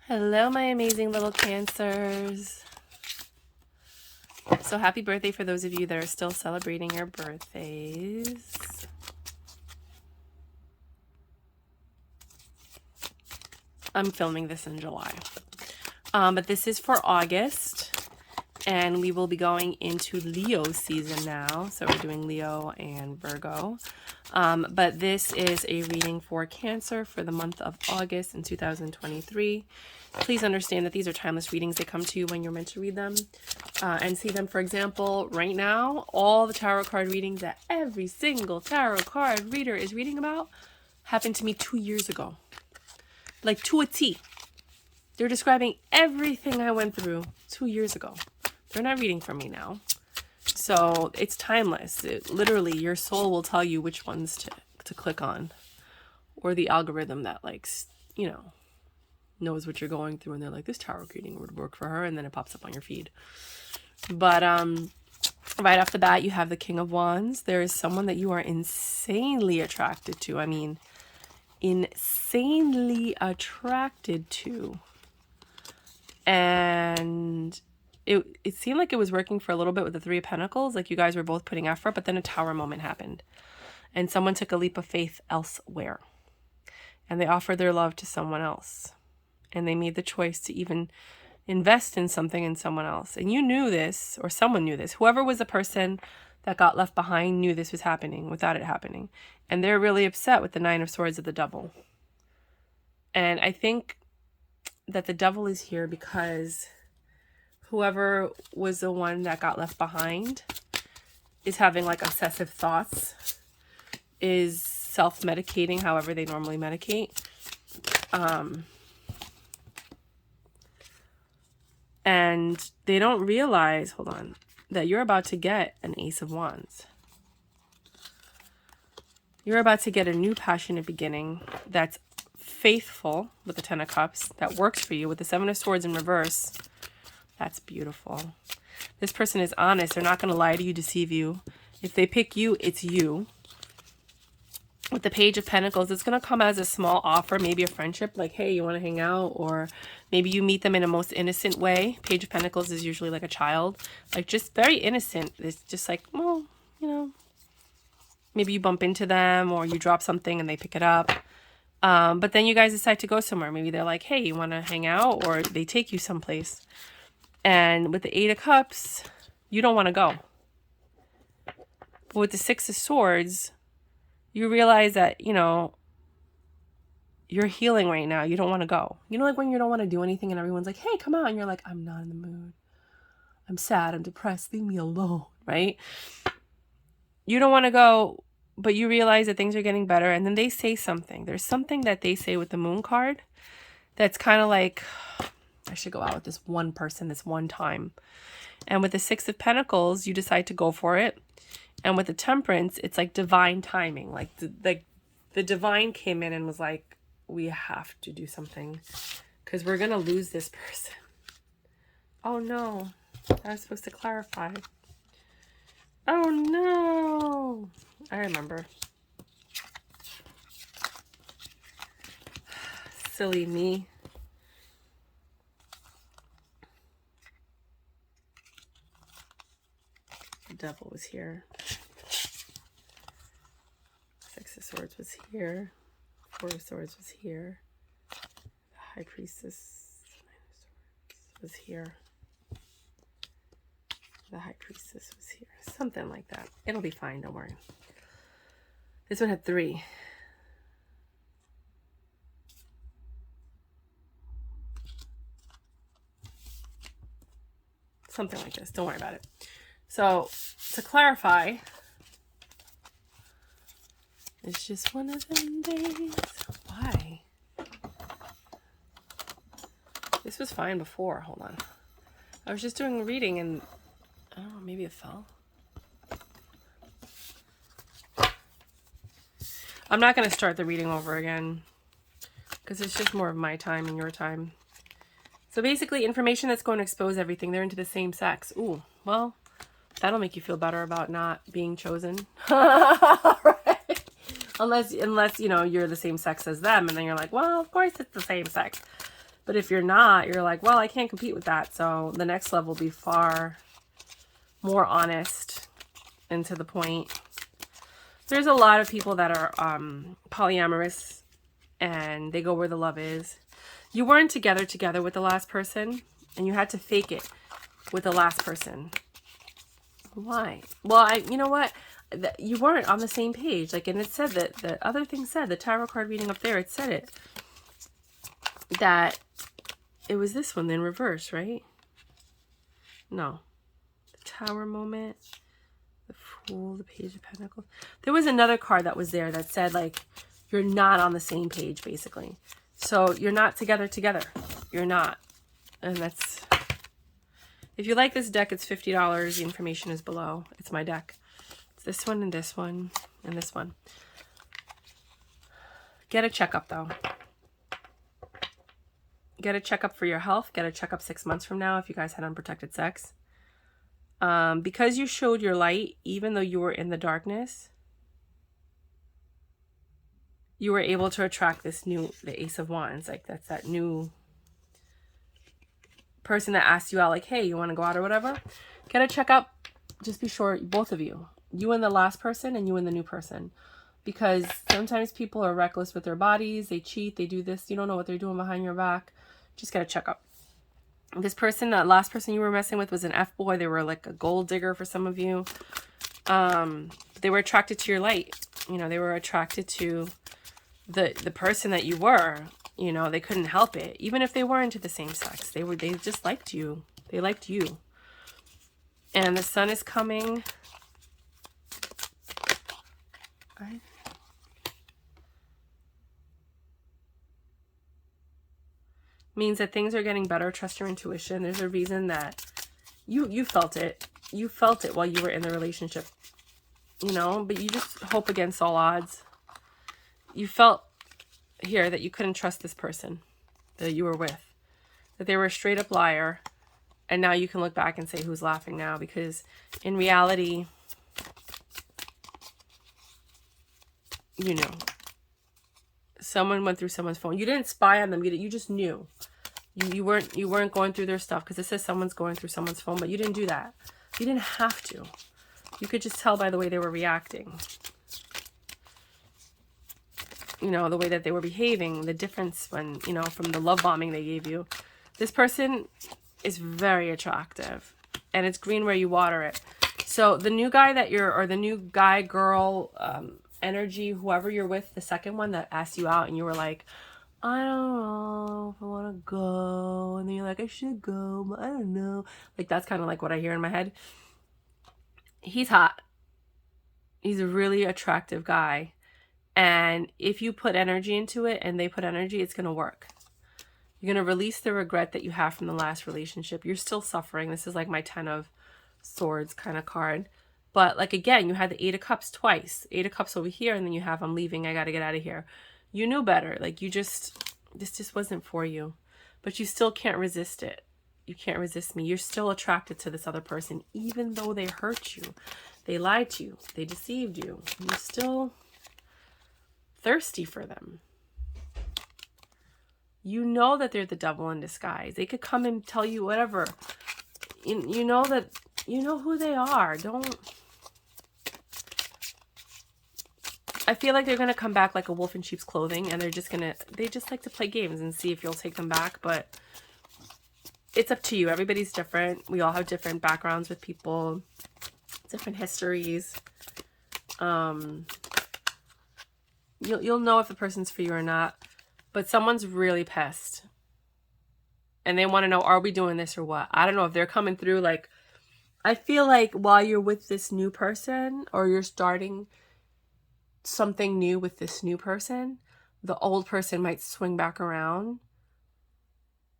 Hello, my amazing little Cancers. So happy birthday for those of you that are still celebrating your birthdays. I'm filming this in July. But this is for August, and we will be going into Leo season now. So we're doing Leo and Virgo. But this is a reading for Cancer for the month of August in 2023. Please understand that these are timeless readings. They come to you when you're meant to read them and see them. For example, right now, all the tarot card readings that every single tarot card reader is reading about happened to me 2 years ago. Like to a T. They're describing everything I went through 2 years ago. They're not reading from me now. So it's timeless. Literally, your soul will tell you which ones to click on. Or the algorithm that, like, you know, knows what you're going through. And they're like, this tarot reading would work for her. And then it pops up on your feed. But right off the bat, you have the King of Wands. There is someone that you are insanely attracted to. I mean, insanely attracted to. And it seemed like it was working for a little bit with the Three of Pentacles, like you guys were both putting effort, but then a Tower moment happened and someone took a leap of faith elsewhere and they offered their love to someone else and they made the choice to even invest in something in someone else. And you knew this, or someone knew this. Whoever was the person that got left behind knew this was happening without it happening, and they're really upset with the Nine of Swords of the Devil. And I think that the devil is here because whoever was the one that got left behind is having like obsessive thoughts, is self-medicating however they normally medicate. And they don't realize, hold on, that you're about to get an Ace of Wands. You're about to get a new passionate beginning that's faithful with the Ten of Cups, that works for you with the Seven of Swords in reverse. That's beautiful. This person is honest. They're not going to lie to you, deceive you. If they pick you, it's you. With the Page of Pentacles, it's going to come as a small offer, maybe a friendship, like, hey, you want to hang out? Or maybe you meet them in a most innocent way. Page of Pentacles is usually like a child, like just very innocent. It's just like, well, you know, maybe you bump into them or you drop something and they pick it up. But then you guys decide to go somewhere. Maybe they're like, hey, you want to hang out? Or they take you someplace. And with the Eight of Cups, you don't want to go. But with the Six of Swords, you realize that, you know, you're healing right now. You don't want to go. You know, like when you don't want to do anything and everyone's like, hey, come on. And you're like, I'm not in the mood. I'm sad. I'm depressed. Leave me alone, right? You don't want to go, but you realize that things are getting better. And then they say something. There's something that they say with the Moon card that's kind of like, I should go out with this one person this one time. And with the Six of Pentacles, you decide to go for it. And with the Temperance, it's like divine timing. Like the divine came in and was like, we have to do something because we're going to lose this person. Oh no, I was supposed to clarify. Oh no, I remember. Silly me. The devil was here. Six of Swords was here. Four of Swords was here. The High Priestess was here. The High Priestess was here. Something like that. It'll be fine, don't worry. This one had 3. Something like this. Don't worry about it. So, to clarify, it's just one of them days. Why? This was fine before. Hold on. I was just doing a reading and, I don't know, maybe it fell. I'm not going to start the reading over again because it's just more of my time and your time. So basically, information that's going to expose everything. They're into the same sex. Ooh, well, that'll make you feel better about not being chosen. Right? Unless, you know, you're the same sex as them. And then you're like, well, of course it's the same sex. But if you're not, you're like, well, I can't compete with that. So the next level will be far more honest and to the point. There's a lot of people that are polyamorous and they go where the love is. You weren't together with the last person and you had to fake it with the last person. Why? Well, you know what? You weren't on the same page. Like, and it said that the other thing said, the tarot card reading up there, it said it. That it was this one in reverse, right? No. The Tower moment. The Fool, the Page of Pentacles. There was another card that was there that said, like, you're not on the same page, basically. So you're not together. You're not. And that's... If you like this deck, it's $50. The information is below. It's my deck. It's this one and this one and this one. Get a checkup, though. Get a checkup for your health. Get a checkup 6 months from now if you guys had unprotected sex. Because you showed your light, even though you were in the darkness, you were able to attract this new, the Ace of Wands. Like, that's that new person that asked you out, like, hey, you want to go out or whatever. Get a checkup. Just be sure, both of you and the last person and you and the new person, because sometimes people are reckless with their bodies. They cheat, they do this. You don't know what they're doing behind your back. Just get a checkup. This person, that last person you were messing with, was an F-boy. They were like a gold digger for some of you. They were attracted to your light. You know, they were attracted to the person that you were. You know, they couldn't help it. Even if they weren't the same sex, they just liked you. They liked you. And the sun is coming. Means that things are getting better. Trust your intuition. There's a reason that you felt it. You felt it while you were in the relationship. You know, but you just hope against all odds. You felt here that you couldn't trust this person that you were with, that they were a straight up liar, and now you can look back and say, who's laughing now? Because in reality, you know, someone went through someone's phone. You didn't spy on them. You just knew. You weren't going through their stuff, because it says someone's going through someone's phone, but you didn't do that. You didn't have to. You could just tell by the way they were reacting. You know, the way that they were behaving, the difference when, you know, from the love bombing they gave you. This person is very attractive, and it's green where you water it. So the new guy that you're, or the new guy, girl, energy, whoever you're with, the second one that asked you out and you were like, I don't know if I want to go. And then you're like, I should go, but I don't know. Like, that's kind of like what I hear in my head. He's hot. He's a really attractive guy. And if you put energy into it and they put energy, it's going to work. You're going to release the regret that you have from the last relationship. You're still suffering. This is like my 10 of Swords kind of card. But like, again, you had the 8 of Cups twice. 8 of Cups over here, and then you have, I'm leaving, I got to get out of here. You knew better. Like, this just wasn't for you. But you still can't resist it. You can't resist me. You're still attracted to this other person, even though they hurt you. They lied to you. They deceived you. You're still thirsty for them. You know that they're the devil in disguise. They could come and tell you whatever. You know that, you know who they are. Don't. I feel like they're going to come back like a wolf in sheep's clothing, and they just like to play games and see if you'll take them back. But it's up to you. Everybody's different. We all have different backgrounds with people, different histories. You'll know if the person's for you or not. But someone's really pissed. And they want to know, are we doing this or what? I don't know if they're coming through. Like, I feel like while you're with this new person, or you're starting something new with this new person, the old person might swing back around.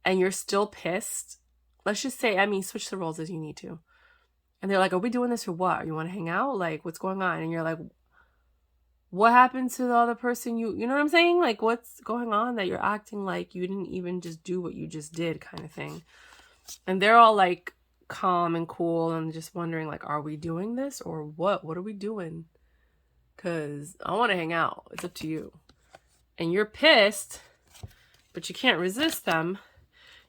And you're still pissed. Let's just say, I mean, switch the roles as you need to. And they're like, are we doing this or what? You want to hang out? Like, what's going on? And you're like, what happened to the other person? You know what I'm saying? Like, what's going on that you're acting like you didn't even just do what you just did, kind of thing. And they're all like calm and cool and just wondering, like, are we doing this or what? What are we doing? Because I want to hang out. It's up to you. And you're pissed, but you can't resist them.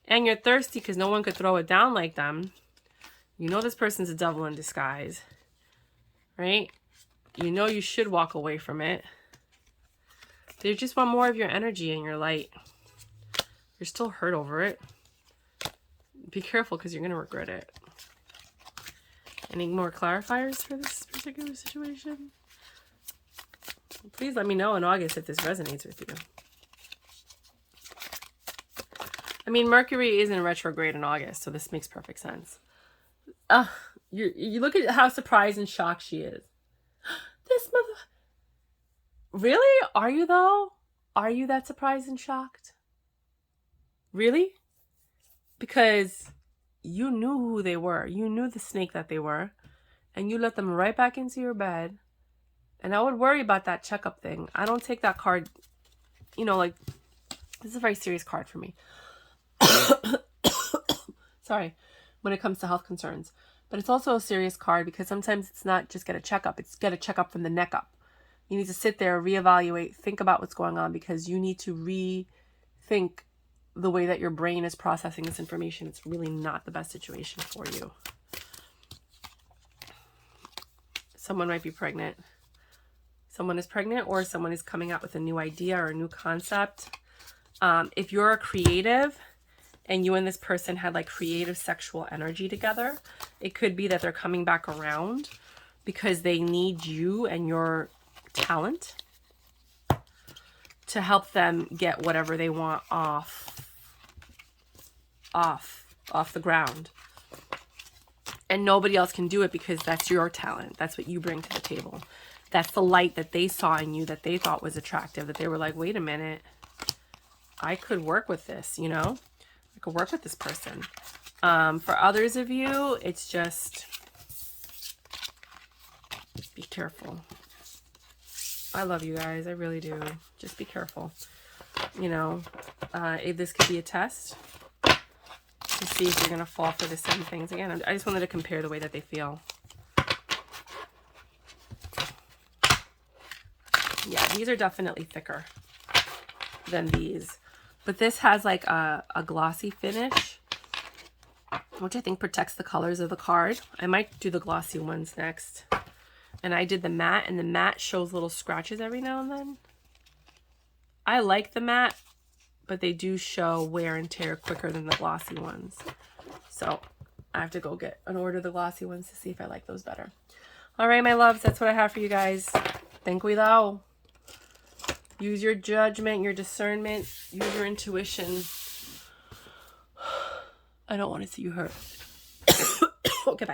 And you're thirsty because no one could throw it down like them. You know this person's a devil in disguise, right? You know you should walk away from it. They just want more of your energy and your light. You're still hurt over it. Be careful because you're going to regret it. Any more clarifiers for this particular situation? Please let me know in August if this resonates with you. I mean, Mercury is in retrograde in August, so this makes perfect sense. You look at how surprised and shocked she is. This mother... Really? Are you, though? Are you that surprised and shocked? Really? Because you knew who they were. You knew the snake that they were. And you let them right back into your bed. And I would worry about that checkup thing. I don't take that card, you know, like, this is a very serious card for me. Sorry, when it comes to health concerns. But it's also a serious card because sometimes it's not just get a checkup. It's get a checkup from the neck up. You need to sit there, reevaluate, think about what's going on because you need to rethink the way that your brain is processing this information. It's really not the best situation for you. Someone might be pregnant. Someone is pregnant or someone is coming out with a new idea or a new concept. If you're a creative and you and this person had like creative sexual energy together, it could be that they're coming back around because they need you and your talent to help them get whatever they want off the ground. And nobody else can do it because that's your talent. That's what you bring to the table. That's the light that they saw in you that they thought was attractive, that they were like, wait a minute, I could work with this, you know? I could work with this person. For others of you, it's just be careful. I love you guys. I really do. Just be careful. You know, this could be a test to see if you're going to fall for the same things again. I just wanted to compare the way that they feel. Yeah, these are definitely thicker than these. But this has like a glossy finish, which I think protects the colors of the card. I might do the glossy ones next. And I did the matte, and the matte shows little scratches every now and then. I like the matte, but they do show wear and tear quicker than the glossy ones. So I have to go get and order the glossy ones to see if I like those better. All right, my loves, that's what I have for you guys. Ten cuidado. Use your judgment, your discernment, use your intuition. I don't want to see you hurt. Okay, bye.